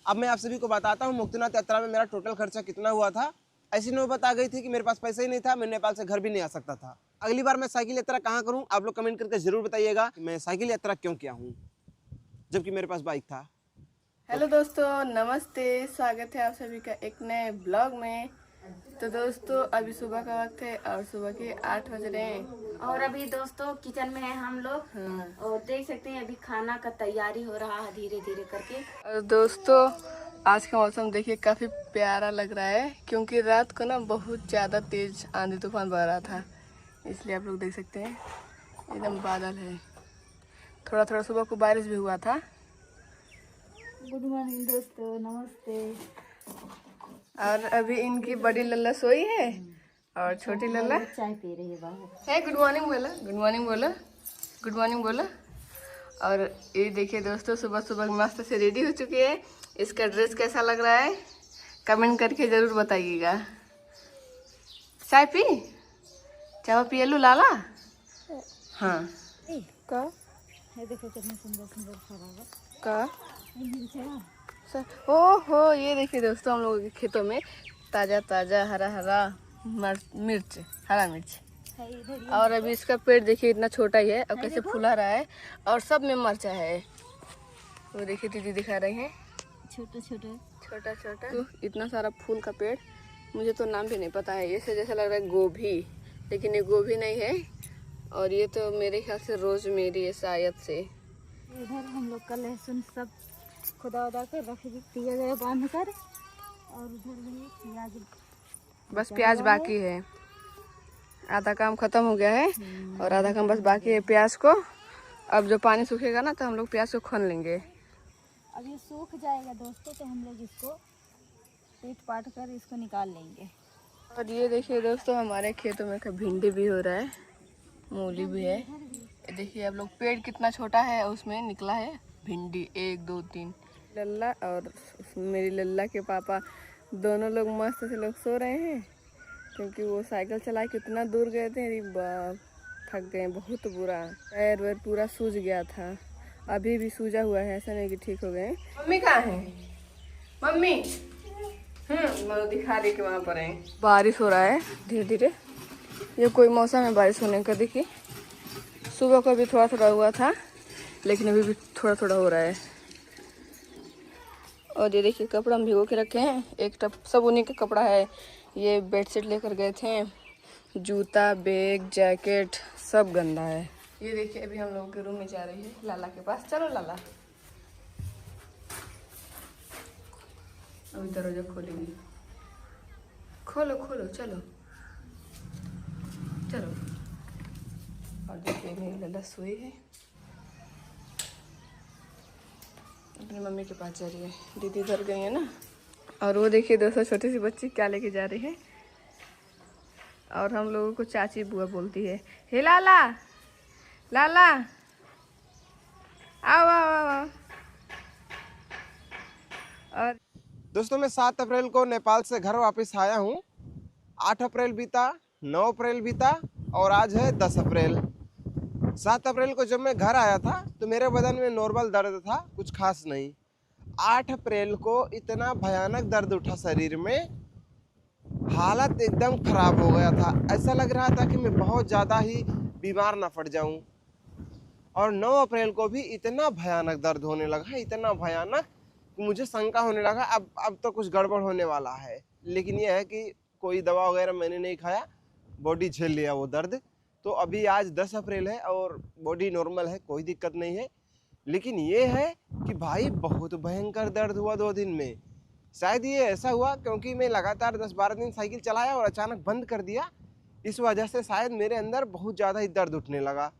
अब मैं आप सभी को बताता हूँ मुक्तिनाथ यात्रा में मेरा टोटल खर्चा कितना हुआ था। ऐसी नौबत आ गई थी कि मेरे पास पैसा ही नहीं था, मैं नेपाल से घर भी नहीं आ सकता था। अगली बार मैं साइकिल यात्रा कहाँ करूँ, आप लोग कमेंट करके जरूर बताइएगा कि मैं साइकिल यात्रा क्यों किया हूँ जबकि मेरे पास बाइक था। हेलो दोस्तों, नमस्ते। स्वागत है आप सभी का एक नए ब्लॉग में। तो दोस्तों अभी सुबह का वक्त है और सुबह के 8 बज रहे हैं और अभी दोस्तों किचन में है हम लोग। हाँ। और देख सकते हैं अभी खाना का तैयारी हो रहा है धीरे धीरे करके। और दोस्तों आज का मौसम देखिए काफ़ी प्यारा लग रहा है क्योंकि रात को ना बहुत ज़्यादा तेज आंधी तूफान बह रहा था, इसलिए आप लोग देख सकते हैं एकदम बादल है। थोड़ा थोड़ा सुबह को बारिश भी हुआ था। गुड मॉर्निंग दोस्तों, नमस्ते। और अभी इनकी बड़ी लल्ला सोई है और छोटी लल्ला चाय पी रही है बाहर। है। गुड मॉर्निंग बोला, गुड मॉर्निंग बोला, गुड मॉर्निंग बोला। और ये देखिए दोस्तों सुबह सुबह मस्त से रेडी हो चुके हैं। इसका ड्रेस कैसा लग रहा है कमेंट करके ज़रूर बताइएगा। चाय पी, चाय पिए लू लाला। हाँ का ये देखो कितने सुंदर सुंदर फ्लावर का ओहो, ये देखिए दोस्तों हम लोगों के खेतों में ताज़ा ताज़ा हरा हरा मिर्च, हरा मिर्च। है इधर। और अभी इसका पेड़ देखिए इतना छोटा ही है और कैसे फूला रहा है और सब में मरचा है। वो देखिए दीदी दिखा रही हैं छोटे छोटे छोटा छोटा। तो इतना सारा फूल का पेड़, मुझे तो नाम भी नहीं पता है। ये से जैसा लग रहा है गोभी, लेकिन ये गोभी नहीं है। और ये तो मेरे ख्याल से रोजमेरी है शायद से। इधर हम लोग का लहसुन सब खुदा उदा कर रख दिया गया बांध कर। और उधर भी प्याज, बस प्याज बाकी है। आधा काम खत्म हो गया है और आधा काम बस बाकी है प्याज को। अब जो पानी सूखेगा ना तो हम लोग प्याज को खोल लेंगे। अब ये सूख जाएगा दोस्तों तो हम लोग इसको पीट पाट कर इसको निकाल लेंगे। और ये देखिए दोस्तों हमारे खेतों में का भिंडी भी हो रहा है, मूली भी है। ये देखिए आप लोग पेड़ कितना छोटा है, उसमें निकला है भिंडी 1 2 3। लल्ला और मेरी लल्ला के पापा दोनों लोग मस्त से लोग सो रहे हैं क्योंकि वो साइकिल चला के कितना दूर गए थे। अरे बाप, थक गए बहुत बुरा, पैर वैर पूरा सूज गया था। अभी भी सूजा हुआ है, ऐसा नहीं कि ठीक हो गए। मम्मी कहाँ है? मम्मी मैं दिखा रही कि वहाँ पर है। बारिश हो रहा है धीरे धीरे, ये कोई मौसम है बारिश होने का। देखिए सुबह को भी थोड़ा थोड़ा हुआ था लेकिन अभी भी थोड़ा थोड़ा हो रहा है। और ये देखिए कपड़ा हम भिगो के रखे हैं, एक टप सब उन्हीं का कपड़ा है। ये बेडशीट लेकर गए थे, जूता बैग जैकेट सब गंदा है। ये देखिए अभी हम लोगों के रूम में जा रही है लाला के पास। चलो लाला, अभी दरवाजा खोलेंगे। खोलो खोलो, चलो चलो। और देखिए मेरी लल्ला सोई है, अपनी मम्मी के पास जा रही है। दीदी इधर गई है ना। और वो देखिए दोस्तों छोटी सी बच्ची क्या लेके जा रही है। और हम लोगों को चाची बुआ बोलती है। हे लाला, लाला आओ आओ आओ आओ। और दोस्तों मैं 7 अप्रैल को नेपाल से घर वापस आया हूँ। 8 अप्रैल बीता, 9 अप्रैल बीता और आज है 10 अप्रैल। 7 अप्रैल को जब मैं घर आया था तो मेरे बदन में नॉर्मल दर्द था, कुछ खास नहीं। 8 अप्रैल को इतना भयानक दर्द उठा शरीर में, हालत एकदम खराब हो गया था। ऐसा लग रहा था कि मैं बहुत ज़्यादा ही बीमार ना पड़ जाऊं। और 9 अप्रैल को भी इतना भयानक दर्द होने लगा, इतना भयानक कि मुझे शंका होने लगा अब तो कुछ गड़बड़ होने वाला है। लेकिन यह है कि कोई दवा वगैरह मैंने नहीं खाया, बॉडी झेल लिया वो दर्द। तो अभी आज 10 अप्रैल है और बॉडी नॉर्मल है, कोई दिक्कत नहीं है। लेकिन ये है कि भाई बहुत भयंकर दर्द हुआ 2 दिन में। शायद ये ऐसा हुआ क्योंकि मैं लगातार 10-12 दिन साइकिल चलाया और अचानक बंद कर दिया, इस वजह से शायद मेरे अंदर बहुत ज़्यादा ही दर्द उठने लगा।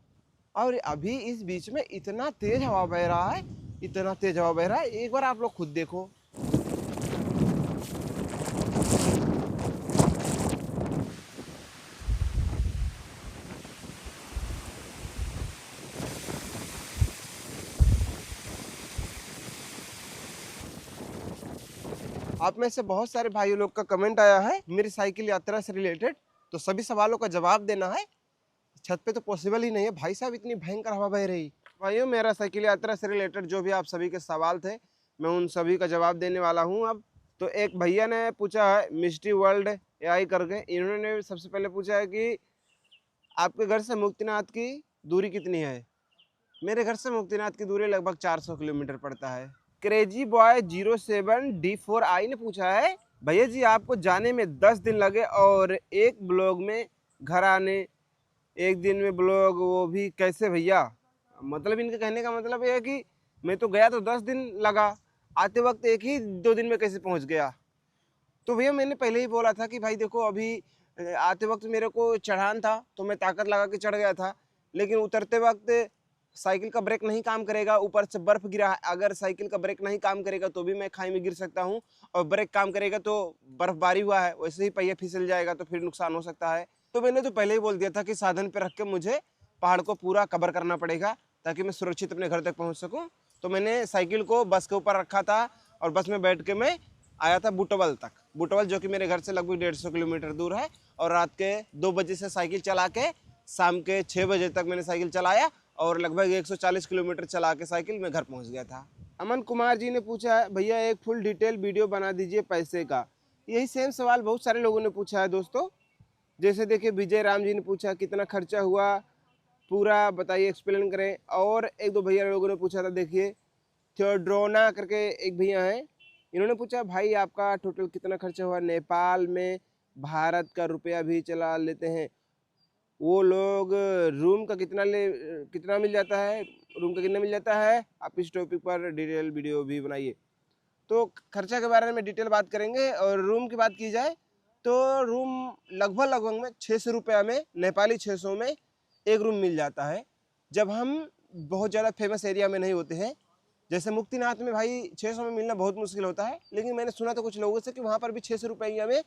और अभी इस बीच में इतना तेज हवा बह रहा है, इतना तेज हवा बह रहा है, एक बार आप लोग खुद देखो। आप में से बहुत सारे भाइयों लोग का कमेंट आया है मेरी साइकिल यात्रा से रिलेटेड, तो सभी सवालों का जवाब देना है। छत पे तो पॉसिबल ही नहीं है भाई साहब, इतनी भयंकर हवा बह रही। भाइयों मेरा साइकिल यात्रा से रिलेटेड जो भी आप सभी के सवाल थे मैं उन सभी का जवाब देने वाला हूँ अब। तो एक भैया ने पूछा है मिस्टी वर्ल्ड AI करके, इन्होंने सबसे पहले पूछा है कि आपके घर से मुक्तिनाथ की दूरी कितनी है। मेरे घर से मुक्तिनाथ की दूरी लगभग 400 किलोमीटर पड़ता है। क्रेजी बॉय 07D4I ने पूछा है भैया जी आपको जाने में 10 दिन लगे और एक ब्लॉग में घर आने, एक दिन में ब्लॉग, वो भी कैसे भैया। मतलब इनके कहने का मतलब ये है कि मैं तो गया तो 10 दिन लगा, आते वक्त एक ही 2 दिन में कैसे पहुंच गया। तो भैया मैंने पहले ही बोला था कि भाई देखो अभी आते वक्त मेरे को चढ़ान था तो मैं ताकत लगा के चढ़ गया था, लेकिन उतरते वक्त साइकिल का ब्रेक नहीं काम करेगा, ऊपर से बर्फ गिरा है, अगर साइकिल का ब्रेक नहीं काम करेगा तो भी मैं खाई में गिर सकता हूँ, और ब्रेक काम करेगा तो बर्फबारी हुआ है वैसे ही पहिया फिसल जाएगा तो फिर नुकसान हो सकता है। तो मैंने तो पहले ही बोल दिया था कि साधन पे रख के मुझे पहाड़ को पूरा कवर करना पड़ेगा ताकि मैं सुरक्षित अपने घर तक पहुँच सकूँ। तो मैंने साइकिल को बस के ऊपर रखा था और बस में बैठ के मैं आया था बुटवल तक, बुटवल जो कि मेरे घर से लगभग 150 किलोमीटर दूर है। और रात के 2 बजे से साइकिल चला के शाम के 6 बजे तक मैंने साइकिल चलाया और लगभग 140 किलोमीटर चला के साइकिल में घर पहुंच गया था। अमन कुमार जी ने पूछा है भैया एक फुल डिटेल वीडियो बना दीजिए पैसे का। यही सेम सवाल बहुत सारे लोगों ने पूछा है दोस्तों। जैसे देखिए विजय राम जी ने पूछा कितना खर्चा हुआ, पूरा बताइए, एक्सप्लेन करें। और एक दो भैया लोगों ने पूछा था, देखिए थियोड्रोना करके एक भैया हैं, इन्होंने पूछा भाई आपका टोटल कितना खर्चा हुआ। नेपाल में भारत का रुपया भी चला लेते हैं वो लोग, रूम का कितना मिल जाता है, रूम का कितना मिल जाता है, आप इस टॉपिक पर डिटेल वीडियो भी बनाइए। तो खर्चा के बारे में डिटेल बात करेंगे। और रूम की बात की जाए तो रूम लगभग में 600 रुपया में, नेपाली 600 में एक रूम मिल जाता है। जब हम बहुत ज़्यादा फेमस एरिया में नहीं होते हैं, जैसे मुक्तिनाथ में भाई 600 में मिलना बहुत मुश्किल होता है, लेकिन मैंने सुना था कुछ लोगों से कि वहाँ पर भी 600 रुपया में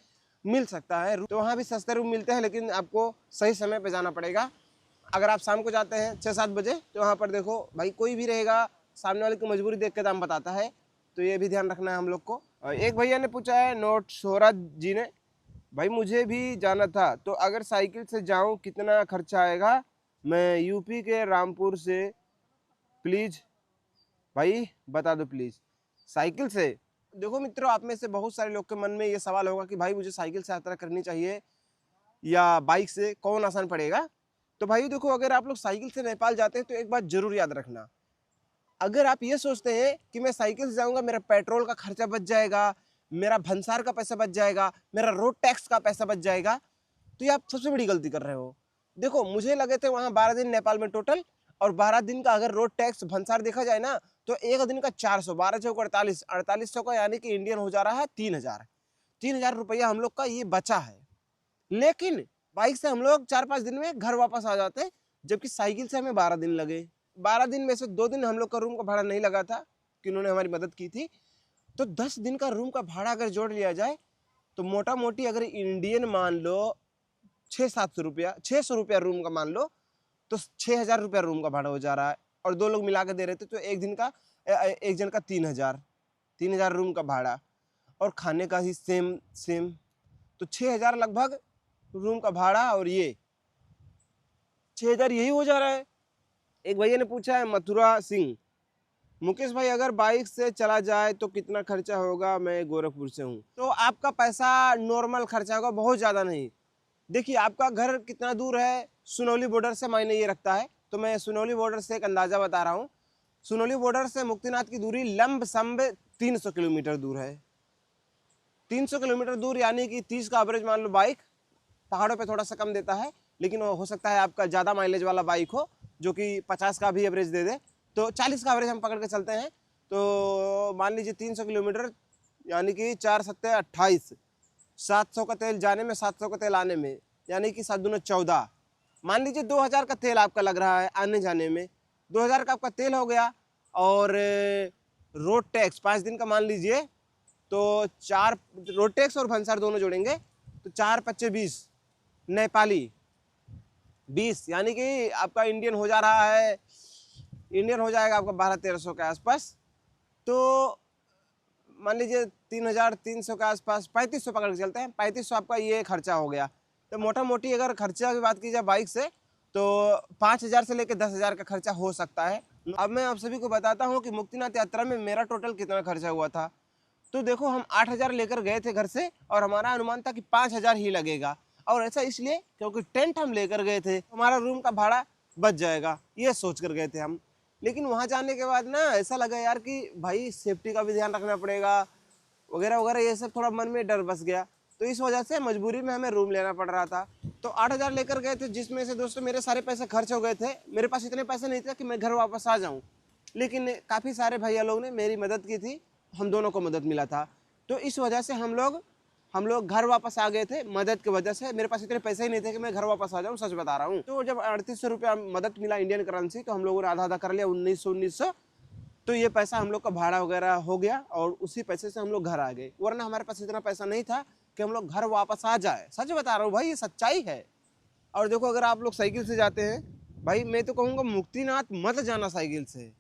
मिल सकता है। तो वहाँ भी सस्ते रूम मिलते हैं, लेकिन आपको सही समय पे जाना पड़ेगा। अगर आप शाम को जाते हैं 6-7 बजे तो वहाँ पर देखो भाई कोई भी रहेगा, सामने वाले की मजबूरी देख के दाम बताता है, तो ये भी ध्यान रखना है हम लोग को। और एक भैया ने पूछा है नोट शोहरत जी ने, भाई मुझे भी जाना था तो अगर साइकिल से जाऊँ कितना खर्चा आएगा, मैं यूपी के रामपुर से, प्लीज़ भाई बता दो प्लीज़। साइकिल से देखो मित्रों, आप में से बहुत सारे लोग के मन में ये सवाल होगा कि भाई मुझे साइकिल से यात्रा करनी चाहिए या बाइक से, कौन आसान पड़ेगा। तो भाई देखो अगर आप लोग साइकिल से नेपाल जाते हैं तो एक बात जरूर याद रखना, अगर आप ये सोचते हैं कि मैं साइकिल से जाऊंगा मेरा पेट्रोल का खर्चा बच जाएगा, मेरा भंसार का पैसा बच जाएगा, मेरा रोड टैक्स का पैसा बच जाएगा, तो ये आप सबसे बड़ी गलती कर रहे हो। देखो मुझे लगे थे वहाँ 12 दिन नेपाल में टोटल, और 12 दिन का अगर रोड टैक्स भंसार देखा जाए ना तो एक दिन का 400, 12 चौक 48, 4800 का, यानी कि इंडियन हो जा रहा है 3000 रुपया हम लोग का ये बचा है। लेकिन बाइक से हम लोग 4-5 दिन में घर वापस आ जाते, जबकि साइकिल से हमें 12 दिन लगे। 12 दिन में से 2 दिन हम लोग का रूम का भाड़ा नहीं लगा था कि उन्होंने हमारी मदद की थी। तो 10 दिन का रूम का भाड़ा अगर जोड़ लिया जाए तो मोटा मोटी अगर इंडियन मान लो 600 रुपया रूम का मान लो, तो 6000 रुपया रूम का भाड़ा हो जा रहा है। और 2 लोग मिला के दे रहे थे तो एक जन का 3000 रूम का भाड़ा, और खाने का ही सेम, तो 6000 लगभग रूम का भाड़ा, और ये 6000 यही हो जा रहा है। एक भैया ने पूछा है मथुरा सिंह, मुकेश भाई अगर बाइक से चला जाए तो कितना खर्चा होगा, मैं गोरखपुर से हूँ। तो आपका पैसा नॉर्मल खर्चा होगा, बहुत ज़्यादा नहीं। देखिए आपका घर कितना दूर है सुनौली बॉर्डर से, मायने ये रखता है। तो मैं सुनौली बॉर्डर से एक अंदाज़ा बता रहा हूँ। सुनौली बॉर्डर से मुक्तिनाथ की दूरी लंबसम 300 किलोमीटर दूर है। 300 किलोमीटर दूर, यानी कि 30 का एवरेज मान लो बाइक, पहाड़ों पे थोड़ा सा कम देता है, लेकिन हो सकता है आपका ज़्यादा माइलेज वाला बाइक हो जो कि 50 का भी एवरेज दे दे, तो 40 का एवरेज हम पकड़ के चलते हैं। तो मान लीजिए 300 किलोमीटर यानी कि 4 सत्ते 28, 700 का तेल जाने में, 700 का तेल आने में, यानी कि 7 दूना 14, मान लीजिए 2000 का तेल आपका लग रहा है आने जाने में, 2000 का आपका तेल हो गया। और रोड टैक्स 5 दिन का मान लीजिए, तो 4 रोड टैक्स और भंसार दोनों जोड़ेंगे तो 4-5 20, नेपाली 20, यानी कि आपका इंडियन हो जा रहा है, इंडियन हो जाएगा आपका 1200-1300 के आसपास। तो मान लीजिए 3300 के आसपास, 3500 पकड़ के चलते हैं, 3500 आपका ये खर्चा हो गया। तो मोटा मोटी अगर खर्चा की बात की जाए बाइक से तो 5000 से लेकर 10,000 का खर्चा हो सकता है। अब मैं आप सभी को बताता हूँ कि मुक्तिनाथ यात्रा में मेरा टोटल कितना खर्चा हुआ था। तो देखो, हम 8,000 लेकर गए थे घर से और हमारा अनुमान था कि 5,000 ही लगेगा। और ऐसा इसलिए क्योंकि टेंट हम लेकर गए थे, हमारा रूम का भाड़ा बच जाएगा, ये सोच कर गए थे हम। लेकिन वहाँ जाने के बाद ना ऐसा लगा यार कि भाई सेफ्टी का भी ध्यान रखना पड़ेगा वगैरह वगैरह, ये सब थोड़ा मन में डर बस गया। तो इस वजह से मजबूरी में हमें रूम लेना पड़ रहा था। तो 8,000 लेकर गए थे, जिसमें से दोस्तों मेरे सारे पैसे खर्च हो गए थे। मेरे पास इतने पैसे नहीं थे कि मैं घर वापस आ जाऊँ, लेकिन काफ़ी सारे भैया लोग ने मेरी मदद की थी, हम दोनों को मदद मिला था। तो इस वजह से हम लोग घर वापस आ गए थे मदद की वजह से। मेरे पास इतने पैसे ही नहीं थे कि मैं घर वापस आ जाऊँ, सच बता रहा हूँ। तो जब 3800 रुपया मदद मिला इंडियन करेंसी, तो हम लोगों ने आधा आधा कर लिया, 1900। तो ये पैसा हम लोग का भाड़ा वगैरह हो गया और उसी पैसे से हम लोग घर आ गए, वरना हमारे पास इतना पैसा नहीं था कि हम लोग घर वापस आ जाए। सच बता रहा हूँ भाई, ये सच्चाई है। और देखो, अगर आप लोग साइकिल से जाते हैं भाई, मैं तो कहूँगा मुक्तिनाथ मत जाना साइकिल से।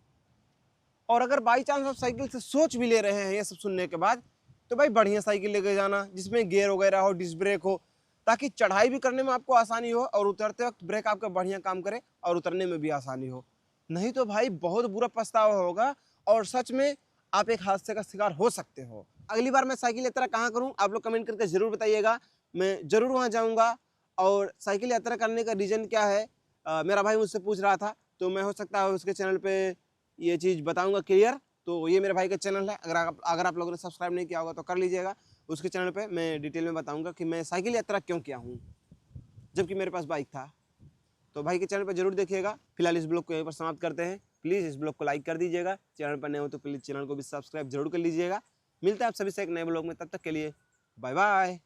और अगर बाई चांस आप साइकिल से सोच भी ले रहे हैं ये सब सुनने के बाद, तो भाई बढ़िया साइकिल लेके जाना जिसमें गियर वगैरह हो, डिस्क ब्रेक हो, ताकि चढ़ाई भी करने में आपको आसानी हो और उतरते वक्त ब्रेक आपका बढ़िया काम करे और उतरने में भी आसानी हो। नहीं तो भाई बहुत बुरा पछतावा होगा और सच में आप एक हादसे का शिकार हो सकते हो। अगली बार मैं साइकिल यात्रा कहाँ करूँ, आप लोग कमेंट करके ज़रूर बताइएगा, मैं ज़रूर वहाँ जाऊँगा। और साइकिल यात्रा करने का रीज़न क्या है, मेरा भाई मुझसे पूछ रहा था, तो मैं हो सकता है उसके चैनल पर ये चीज़ बताऊँगा क्लियर। तो ये मेरे भाई का चैनल है, अगर आप लोगों ने सब्सक्राइब नहीं किया होगा तो कर लीजिएगा। उसके चैनल पे मैं डिटेल में बताऊंगा कि मैं साइकिल यात्रा क्यों किया हूँ जबकि मेरे पास बाइक था। तो भाई के चैनल पे जरूर देखिएगा। फिलहाल इस ब्लॉग को यहीं पर समाप्त करते हैं। प्लीज़ इस ब्लॉग को लाइक कर दीजिएगा, चैनल पर नए हो तो प्लीज़ चैनल को भी सब्सक्राइब जरूर कर लीजिएगा। मिलता है आप सभी से एक नए ब्लॉग में, तब तक के लिए बाय बाय।